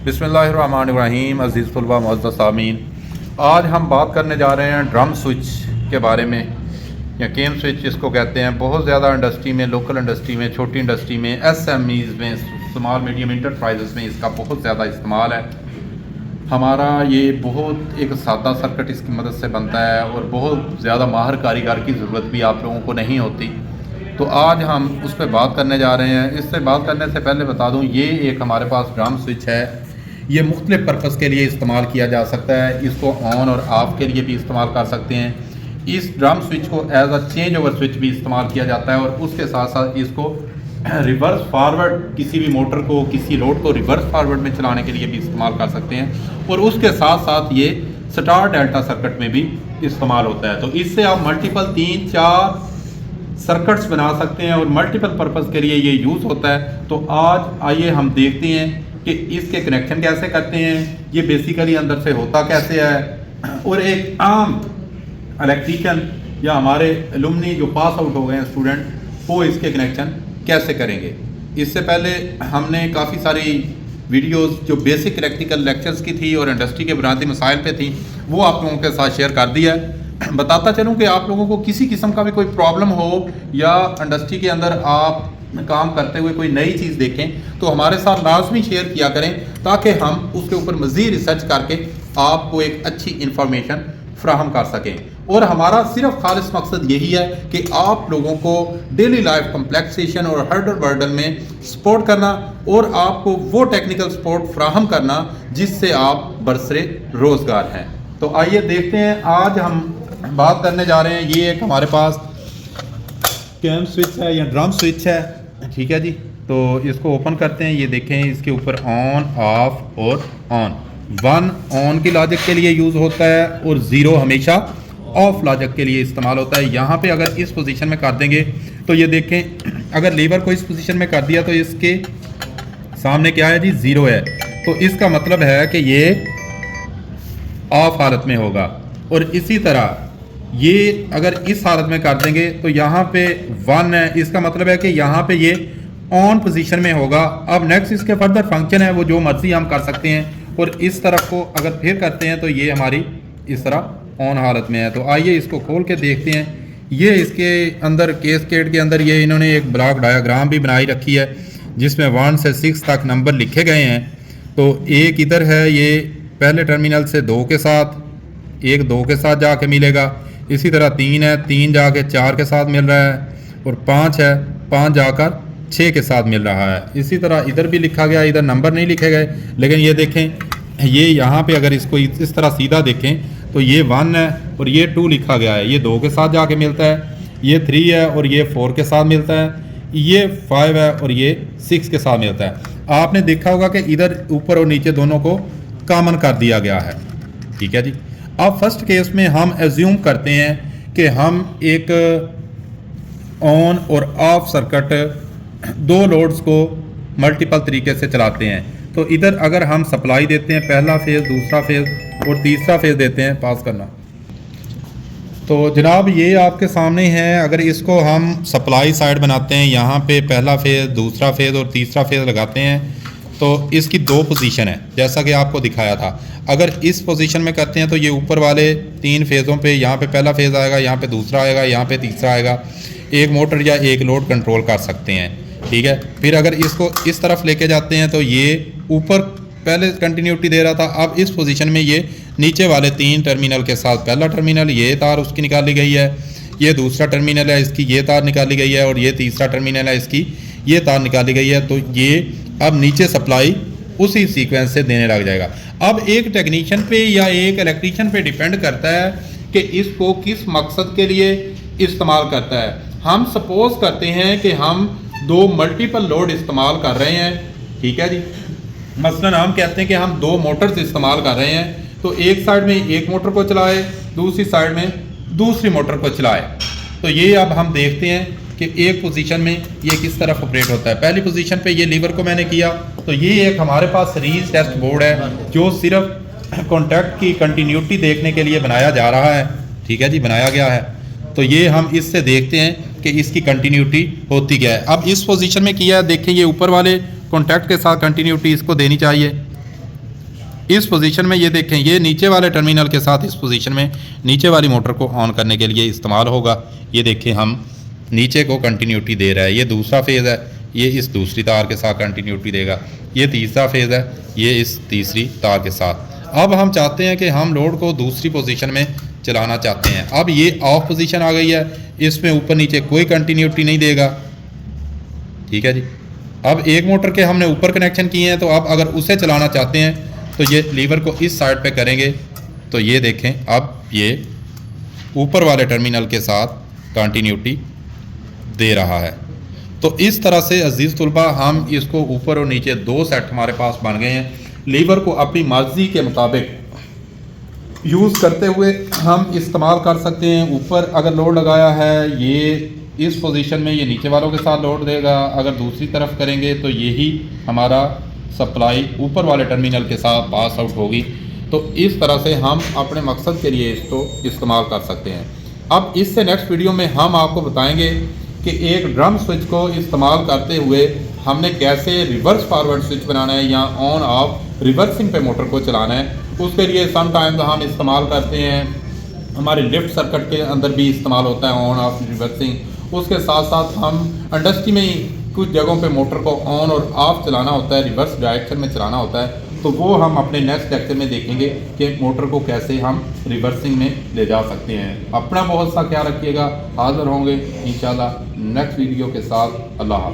बिस्मिल्लाहिर्रहमानिर्रहीम। अज़ीज़ तलबा मुअज़्ज़ज़ सामीन, आज हम बात करने जा रहे हैं ड्रम स्विच के बारे में, या केम स्विच जिसको कहते हैं। बहुत ज़्यादा इंडस्ट्री में, लोकल इंडस्ट्री में, छोटी इंडस्ट्री में, SMEs में, स्मॉल मीडियम इंटरप्राइजेज़ में इसका बहुत ज़्यादा इस्तेमाल है। हमारा ये बहुत एक सादा सर्किट इसकी मदद से बनता है और बहुत ज़्यादा माहिर कारीगर की ज़रूरत भी आप लोगों को नहीं होती। तो आज हम उस पर बात करने जा रहे हैं। इससे बात करने से पहले बता दूं, ये एक हमारे पास ड्रम स्विच है। ये मुख्तलिफ़ पर्पज़ के लिए इस्तेमाल किया जा सकता है। इसको ऑन और ऑफ़ के लिए भी इस्तेमाल कर सकते हैं। इस ड्रम स्विच को as a change over switch भी इस्तेमाल किया जाता है, और उसके साथ साथ इसको रिवर्स फारवर्ड, किसी भी मोटर को, किसी लोड को रिवर्स फारवर्ड में चलाने के लिए भी इस्तेमाल कर सकते हैं। और उसके साथ साथ ये स्टार डेल्टा सर्किट में भी इस्तेमाल होता है। तो इससे आप मल्टीपल 3-4 सर्किट्स बना सकते हैं और मल्टीपल पर्पज़ के लिए ये यूज़ होता है। तो आज आइए हम देखते हैं कि इसके कनेक्शन कैसे करते हैं, ये बेसिकली अंदर से होता कैसे है, और एक आम इलेक्ट्रिशियन या हमारे एलुमनी जो पास आउट हो गए हैं स्टूडेंट, वो इसके कनेक्शन कैसे करेंगे। इससे पहले हमने काफ़ी सारी वीडियोस जो बेसिक इलेक्ट्रिकल लेक्चर्स की थी और इंडस्ट्री के बुनियादी मसाइल पे थी, वो आप लोगों के साथ शेयर कर दिया है। बताता चलूँ कि आप लोगों को किसी किस्म का भी कोई प्रॉब्लम हो या इंडस्ट्री के अंदर आप काम करते हुए कोई नई चीज़ देखें, तो हमारे साथ लाजमी शेयर किया करें, ताकि हम उसके ऊपर मज़ीद रिसर्च करके आपको एक अच्छी इंफॉर्मेशन फ्राहम कर सकें। और हमारा सिर्फ खालिस मकसद यही है कि आप लोगों को डेली लाइफ कम्प्लेक्सेशन और हर्डल वर्डल में सपोर्ट करना, और आपको वो टेक्निकल सपोर्ट फ्राहम करना जिससे आप बरसरे रोज़गार हैं। तो आइए देखते हैं, आज हम बात करने जा रहे हैं। ये एक हमारे पास कैम स्विच है या ड्रम स्विच है, ठीक है जी। तो इसको ओपन करते हैं। ये देखें, इसके ऊपर ऑन, ऑफ और ऑन। 1 ऑन की लॉजिक के लिए यूज़ होता है और 0 हमेशा ऑफ लॉजिक के लिए इस्तेमाल होता है। यहाँ पे अगर इस पोजीशन में कर देंगे तो ये देखें, अगर लीवर को इस पोजीशन में कर दिया तो इसके सामने क्या है जी, 0 है। तो इसका मतलब है कि ये ऑफ हालत में होगा। और इसी तरह ये अगर इस हालत में कर देंगे तो यहाँ पे 1 है, इसका मतलब है कि यहाँ पे ये ऑन पोजीशन में होगा। अब नेक्स्ट इसके फर्दर फंक्शन है, वो जो मर्जी हम कर सकते हैं। और इस तरफ को अगर फिर करते हैं तो ये हमारी इस तरह ऑन हालत में है। तो आइए इसको खोल के देखते हैं। ये इसके अंदर केसकेड के अंदर ये इन्होंने एक ब्लॉक डायग्राम भी बनाई रखी है, जिसमें 1 से 6 तक नंबर लिखे गए हैं। तो एक इधर है, ये पहले टर्मिनल से 2 के साथ, एक 2 के साथ जाके मिलेगा। इसी तरह 3 है, 3 जाके 4 के साथ मिल रहा है, और 5 है, 5 जाकर 6 के साथ मिल रहा है। इसी तरह इधर भी लिखा गया, इधर नंबर नहीं लिखे गए, लेकिन ये देखें, ये यहाँ पे अगर इसको इस तरह सीधा देखें तो ये 1 है और ये 2 लिखा गया है। ये 2 के साथ जाके मिलता है, ये 3 है और ये 4 के साथ मिलता है, ये 5 है और ये 6 के साथ मिलता है। आपने देखा होगा कि इधर ऊपर और नीचे दोनों को कॉमन कर दिया गया है, ठीक है जी। अब फर्स्ट केस में हम एज्यूम करते हैं कि हम एक ऑन और ऑफ सर्किट 2 लोड्स को मल्टीपल तरीके से चलाते हैं। तो इधर अगर हम सप्लाई देते हैं, पहला फेज़, दूसरा फेज़ और तीसरा फेज़ देते हैं, पास करना। तो जनाब ये आपके सामने है। अगर इसको हम सप्लाई साइड बनाते हैं, यहाँ पे पहला फेज़, दूसरा फेज़ और तीसरा फेज़ लगाते हैं, तो इसकी 2 पोजीशन है, जैसा कि आपको दिखाया था। अगर इस पोजीशन में करते हैं तो ये ऊपर वाले 3 फेज़ों पे, यहाँ पे पहला फेज़ आएगा, यहाँ पे दूसरा आएगा, यहाँ पे तीसरा आएगा। एक मोटर या एक लोड कंट्रोल कर सकते हैं, ठीक है। फिर अगर इसको इस तरफ लेके जाते हैं तो ये ऊपर पहले कंटिन्यूटी दे रहा था, अब इस पोजीशन में ये नीचे वाले 3 टर्मिनल के साथ, पहला टर्मिनल ये तार उसकी निकाली गई है, ये दूसरा टर्मिनल है इसकी ये तार निकाली गई है, और ये तीसरा टर्मिनल है इसकी ये तार निकाली गई है। तो ये अब नीचे सप्लाई उसी सीक्वेंस से देने लग जाएगा। अब एक टेक्नीशियन पे या एक इलेक्ट्रीशियन पे डिपेंड करता है कि इसको किस मकसद के लिए इस्तेमाल करता है। हम सपोज करते हैं कि हम 2 मल्टीपल लोड इस्तेमाल कर रहे हैं, ठीक है जी। मसलन हम कहते हैं कि हम 2 मोटर्स इस्तेमाल कर रहे हैं, तो एक साइड में एक मोटर को चलाए, दूसरी साइड में दूसरी मोटर को चलाए। तो ये अब हम देखते हैं कि एक पोजीशन में ये किस तरफ ऑपरेट होता है। पहली पोजीशन पे ये लीवर को मैंने किया, तो ये एक हमारे पास सीरीज टेस्ट बोर्ड है, जो सिर्फ कॉन्टैक्ट की कंटिन्यूटी देखने के लिए बनाया जा रहा है, ठीक है जी, बनाया गया है। तो ये हम इससे देखते हैं कि इसकी कंटिन्यूटी होती क्या है। अब इस पोजीशन में किया है, देखें ये ऊपर वाले कॉन्टैक्ट के साथ कंटिन्यूटी इसको देनी चाहिए, इस पोजीशन में ये देखें, ये नीचे वाले टर्मिनल के साथ इस पोजीशन में नीचे वाली मोटर को ऑन करने के लिए इस्तेमाल होगा। ये देखें हम नीचे को कंटिन्यूटी दे रहा है, ये दूसरा फेज़ है, ये इस दूसरी तार के साथ कंटिन्यूटी देगा। ये तीसरा फेज़ है, ये इस तीसरी तार के साथ। अब हम चाहते हैं कि हम लोड को दूसरी पोजीशन में चलाना चाहते हैं। अब ये ऑफ पोजीशन आ गई है, इसमें ऊपर नीचे कोई कंटिन्यूटी नहीं देगा, ठीक है जी। अब एक मोटर के हमने ऊपर कनेक्शन किए हैं, तो अब अगर उसे चलाना चाहते हैं तो ये लीवर को इस साइड पे करेंगे तो ये देखें अब ये ऊपर वाले टर्मिनल के साथ कंटिन्यूटी दे रहा है। तो इस तरह से अजीज़ तुलबा हम इसको ऊपर और नीचे दो सेट हमारे पास बन गए हैं। लीवर को अपनी मर्ज़ी के मुताबिक यूज़ करते हुए हम इस्तेमाल कर सकते हैं। ऊपर अगर लोड लगाया है, ये इस पोजीशन में ये नीचे वालों के साथ लोड देगा। अगर दूसरी तरफ करेंगे तो यही हमारा सप्लाई ऊपर वाले टर्मिनल के साथ पास आउट होगी। तो इस तरह से हम अपने मकसद के लिए इसको इस्तेमाल कर सकते हैं। अब इससे नेक्स्ट वीडियो में हम आपको बताएंगे कि एक ड्रम स्विच को इस्तेमाल करते हुए हमने कैसे रिवर्स फॉरवर्ड स्विच बनाना है या ऑन ऑफ रिवर्सिंग पे मोटर को चलाना है। उसके लिए समटाइम्स हम इस्तेमाल करते हैं, हमारे लिफ्ट सर्किट के अंदर भी इस्तेमाल होता है ऑन ऑफ रिवर्सिंग। उसके साथ साथ हम इंडस्ट्री में ही कुछ जगहों पे मोटर को ऑन और ऑफ चलाना होता है, रिवर्स डायरेक्शन में चलाना होता है। तो वो हम अपने नेक्स्ट लेक्चर में देखेंगे कि मोटर को कैसे हम रिवर्सिंग में ले जा सकते हैं। अपना बहुत सा ख्याल रखिएगा। हाज़िर होंगे इंशाल्लाह नेक्स्ट वीडियो के साथ। अल्लाह हाफ़िज़।